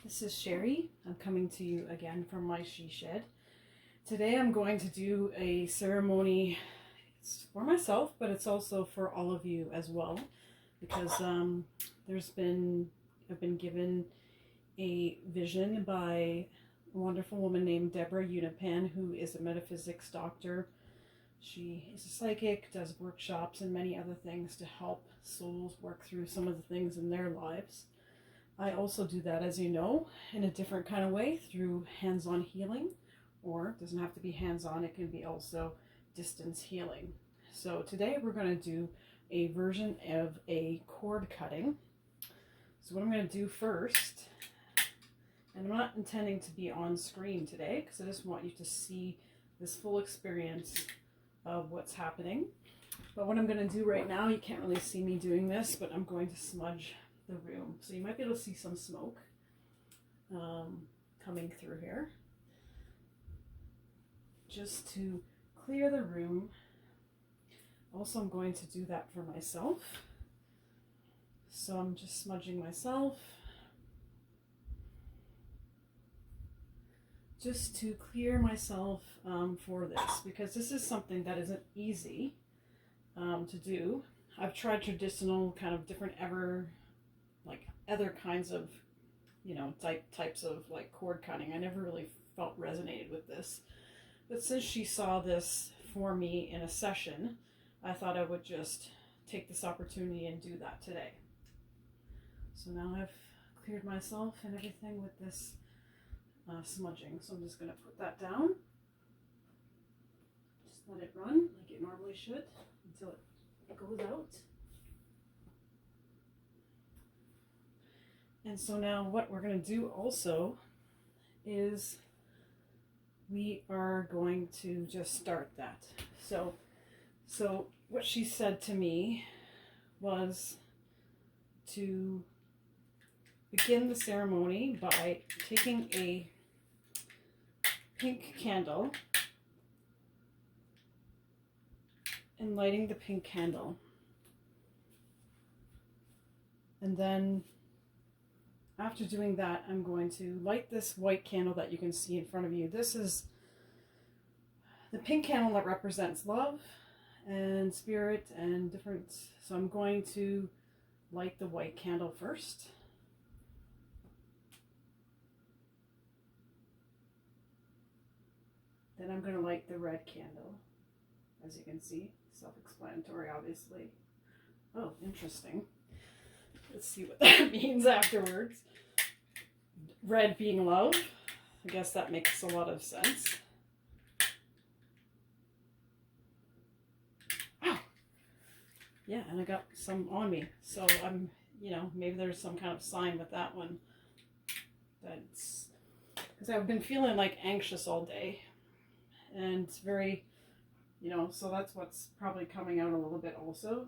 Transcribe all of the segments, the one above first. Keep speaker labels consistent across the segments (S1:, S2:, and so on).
S1: This is Sherry. I'm coming to you again from my she shed. Today I'm going to do a ceremony. It's for myself, but it's also for all of you as well, because I've been given a vision by a wonderful woman named Deborah Unipan, who is a metaphysics doctor. She is a psychic, does workshops and many other things to help souls work through some of the things in their lives. I also do that, as you know, in a different kind of way through hands-on healing, or it doesn't have to be hands-on, it can be also distance healing. So today we're going to do a version of a cord cutting. So what I'm going to do first, and I'm not intending to be on screen today because I just want you to see this full experience of what's happening. But what I'm going to do right now, you can't really see me doing this, but I'm going to smudge the room. So you might be able to see some smoke coming through here. Just to clear the room. Also, I'm going to do that for myself. So I'm just smudging myself. Just to clear myself for this, because this is something that isn't easy to do. I've tried traditional kind of different other kinds of, types of like cord cutting. I never really felt resonated with this. But since she saw this for me in a session, I thought I would just take this opportunity and do that today. So now I've cleared myself and everything with this smudging. So I'm just going to put that down. Just let it run like it normally should until it goes out. And so now what we're going to do also is we are going to just start that. So what she said to me was to begin the ceremony by taking a pink candle and lighting the pink candle. And then after doing that, I'm going to light this white candle that you can see in front of you. This is the pink candle that represents love and spirit and different. So I'm going to light the white candle first. Then I'm going to light the red candle. As you can see, self-explanatory, obviously. Oh, interesting. Let's see what that means afterwards. Red being love. I guess that makes a lot of sense. Wow. Yeah, and I got some on me. So I'm, maybe there's some kind of sign with that one. That's because I've been feeling like anxious all day. And it's very, so that's what's probably coming out a little bit also.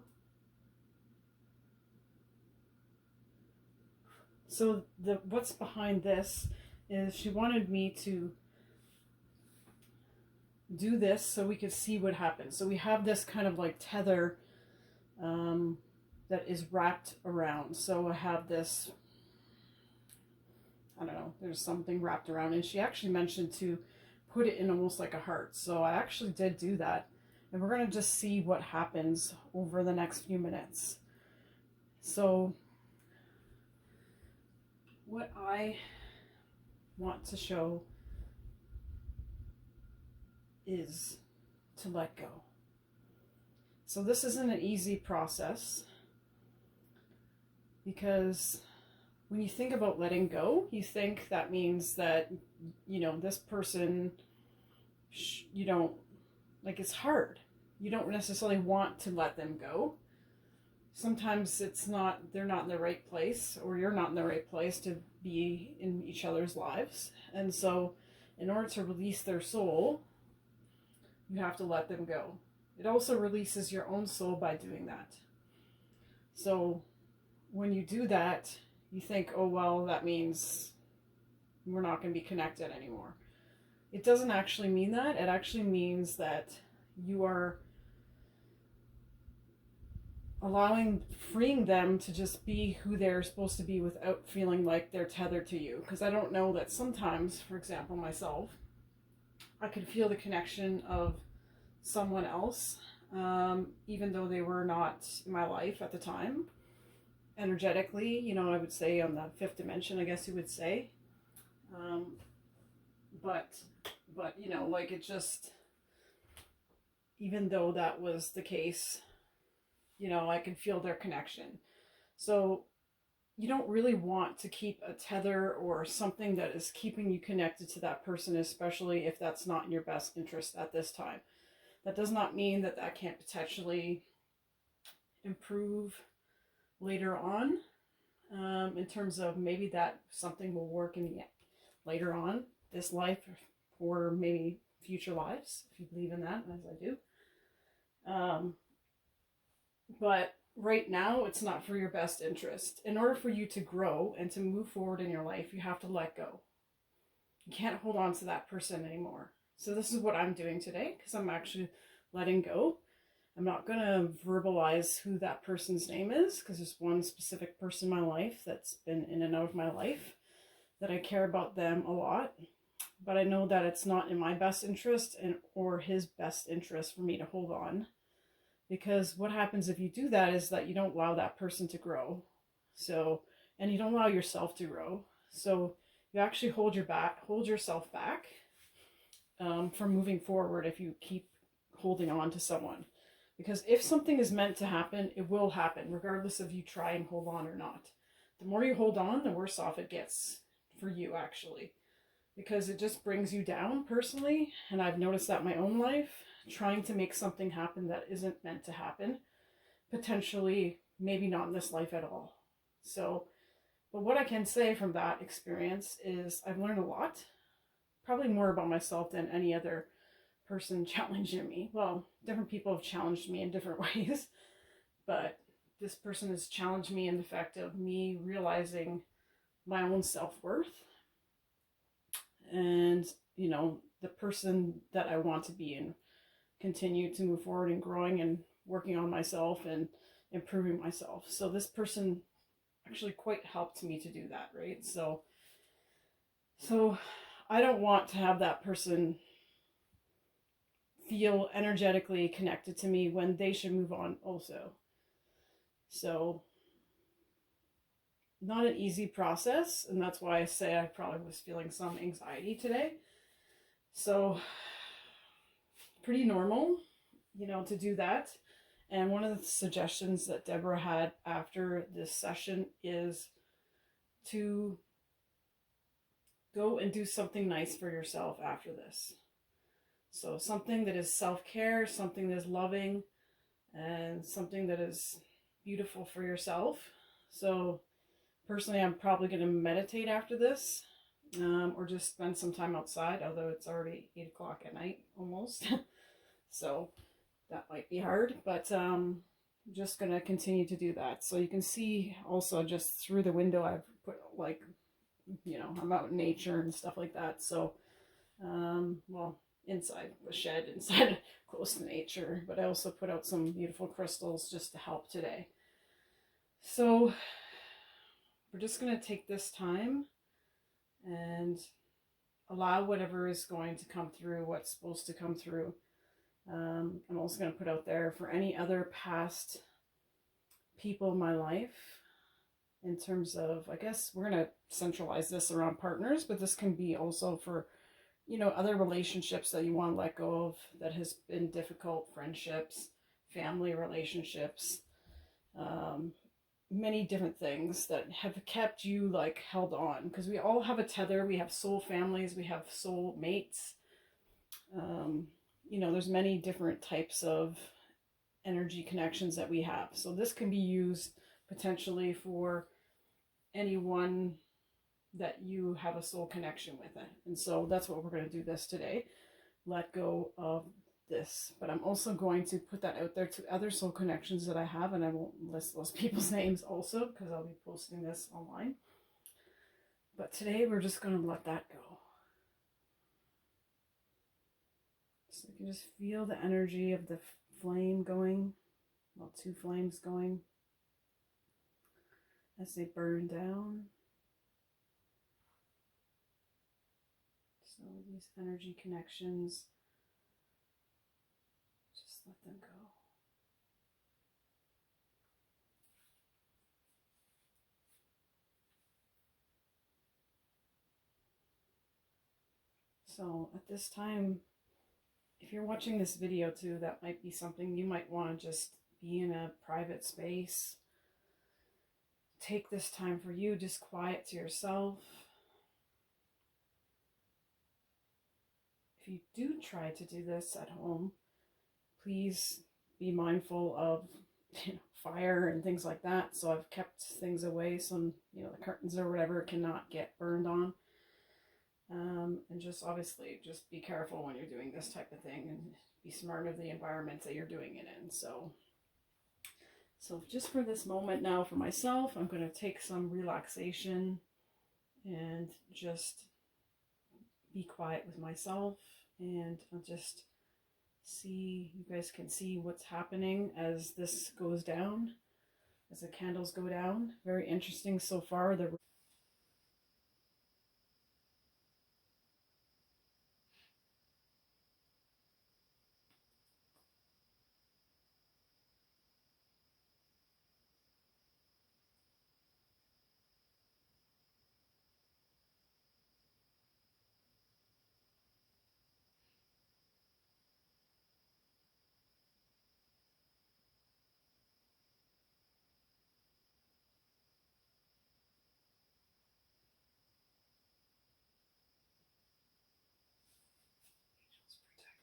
S1: So what's behind this is she wanted me to do this so we could see what happens. So we have this kind of like tether that is wrapped around. So I have this, I don't know, there's something wrapped around. And she actually mentioned to put it in almost like a heart. So I actually did do that. And we're going to just see what happens over the next few minutes. So what I want to show is to let go. So this isn't an easy process, because when you think about letting go, you think that means that, this person, you don't, it's hard. You don't necessarily want to let them go. Sometimes they're not in the right place, or you're not in the right place to be in each other's lives. And so in order to release their soul, you have to let them go. It also releases your own soul by doing that. So when you do that, you think, oh, well, that means we're not going to be connected anymore. It doesn't actually mean that. It actually means that you are freeing them to just be who they're supposed to be without feeling like they're tethered to you. Because I don't know that sometimes, for example, myself, I could feel the connection of someone else, even though they were not in my life at the time. Energetically, I would say on the fifth dimension, I guess you would say. Um, but, like it just, even though that was the case, I could feel their connection. So you don't really want to keep a tether or something that is keeping you connected to that person, especially if that's not in your best interest at this time. That does not mean that that can't potentially improve later on, in terms of maybe that something will work in the later on this life or maybe future lives, if you believe in that, as I do. But right now, it's not for your best interest. In order for you to grow and to move forward in your life, you have to let go. You can't hold on to that person anymore. So this is what I'm doing today, because I'm actually letting go. I'm not going to verbalize who that person's name is, because there's one specific person in my life that's been in and out of my life that I care about them a lot. But I know that it's not in my best interest or his best interest for me to hold on. Because what happens if you do that is that you don't allow that person to grow. So, and you don't allow yourself to grow. So you actually hold yourself back from moving forward if you keep holding on to someone. Because if something is meant to happen, it will happen, regardless of you try and hold on or not. The more you hold on, the worse off it gets for you, actually. Because it just brings you down personally. And I've noticed that in my own life, trying to make something happen that isn't meant to happen, potentially maybe not in this life at all. So, but what I can say from that experience is I've learned a lot, probably more about myself than any other person challenging me. Well, different people have challenged me in different ways, but this person has challenged me in the fact of me realizing my own self-worth and, the person that I want to be and continue to move forward and growing and working on myself and improving myself. So this person actually quite helped me to do that, right? So I don't want to have that person feel energetically connected to me when they should move on also. So not an easy process, and that's why I say I probably was feeling some anxiety today. So pretty normal, to do that. And one of the suggestions that Deborah had after this session is to go and do something nice for yourself after this. So something that is self-care, something that is loving, and something that is beautiful for yourself. So personally, I'm probably going to meditate after this, or just spend some time outside, although it's already 8 o'clock at night almost. So that might be hard, but I'm just going to continue to do that. So you can see also just through the window, I've put I'm out in nature and stuff like that. So, inside the shed, inside close to nature, but I also put out some beautiful crystals just to help today. So we're just going to take this time and allow whatever is going to come through, what's supposed to come through. I'm also going to put out there for any other past people in my life, in terms of, I guess we're going to centralize this around partners, but this can be also for, other relationships that you want to let go of that has been difficult, friendships, family relationships, many different things that have kept you held on, because we all have a tether. We have soul families, we have soul mates. There's many different types of energy connections that we have. So this can be used potentially for anyone that you have a soul connection with it. And so that's what we're going to do this today. Let go of this. But I'm also going to put that out there to other soul connections that I have, and I won't list those people's names also because I'll be posting this online. But today we're just going to let that go. So you can just feel the energy of the flame going Well, two flames going as they burn down. So these energy connections, just let them go. So at this time, if you're watching this video too, that might be something you might want to just be in a private space. Take this time for you, just quiet to yourself. If you do try to do this at home, please be mindful of fire and things like that. So I've kept things away so the curtains or whatever cannot get burned on. And just obviously just be careful when you're doing this type of thing and be smart of the environments that you're doing it in. So just for this moment now for myself, I'm going to take some relaxation and just be quiet with myself, and I'll just see, you guys can see what's happening as this goes down, as the candles go down. Very interesting so far. Protect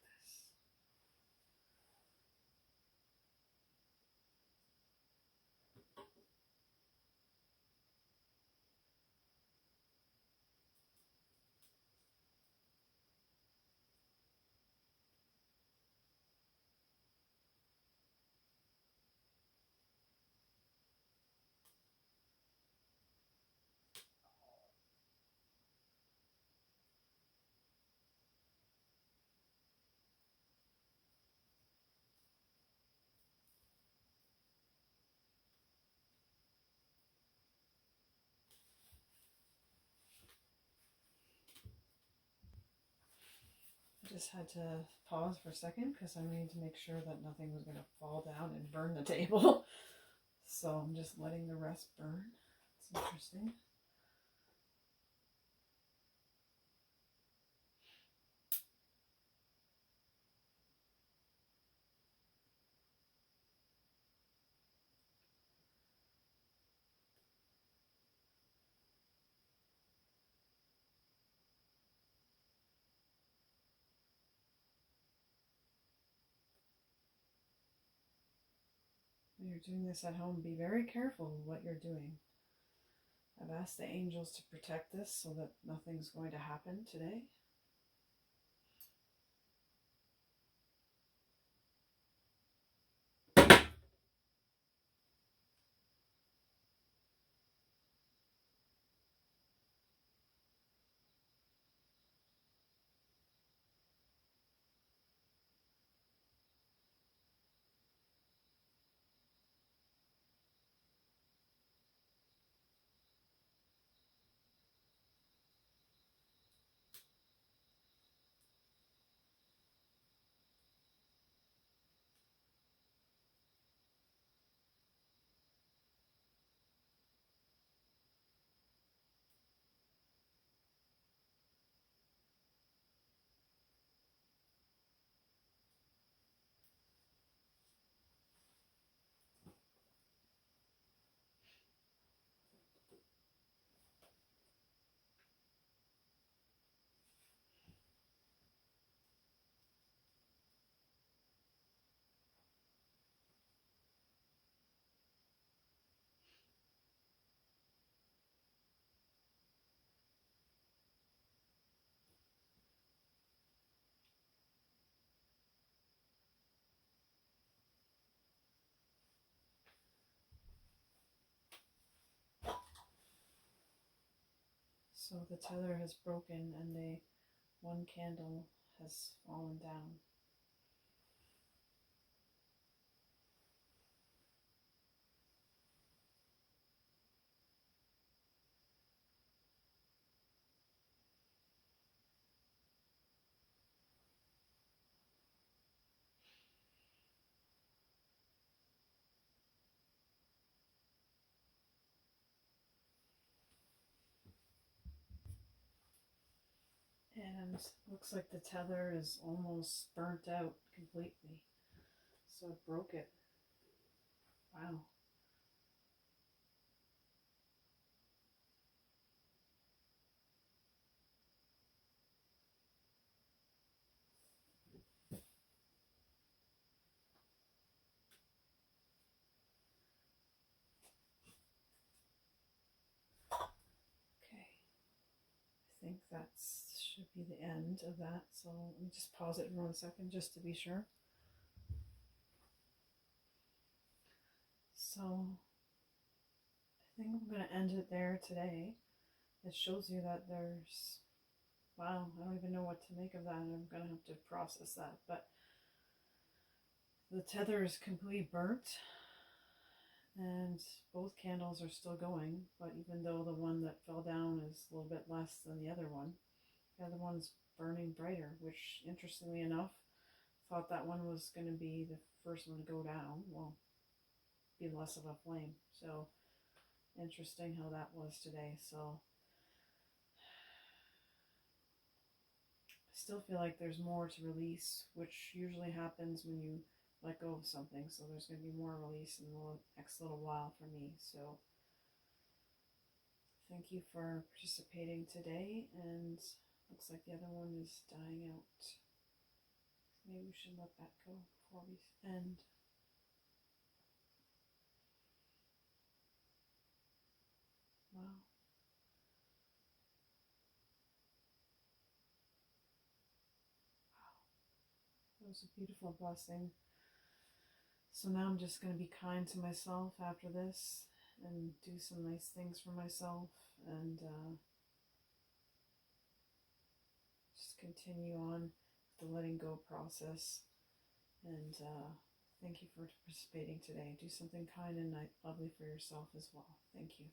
S1: this. I just had to pause for a second because I needed to make sure that nothing was going to fall down and burn the table. So I'm just letting the rest burn. It's interesting. When you're doing this at home, be very careful what you're doing. I've asked the angels to protect this so that nothing's going to happen today. So the tether has broken and one candle has fallen down. And looks like the tether is almost burnt out completely. So it broke it. Wow. Okay. I think that should be the end of that. So let me just pause it for 1 second just to be sure. So I think I'm going to end it there today. It shows you that there's, wow, I don't even know what to make of that. I'm going to have to process that. But the tether is completely burnt and both candles are still going. But even though the one that fell down is a little bit less than the other one, the other one's burning brighter, which interestingly enough, thought that one was going to be the first one to go down. Well, be less of a flame. So interesting how that was today. So I still feel like there's more to release, which usually happens when you let go of something. So there's going to be more release in the next little while for me. So thank you for participating today. And looks like the other one is dying out. Maybe we should let that go before we end. Wow. It was a beautiful blessing. So now I'm just going to be kind to myself after this and do some nice things for myself and just continue on the letting go process. And thank you for participating today. Do something kind and lovely for yourself as well. Thank you.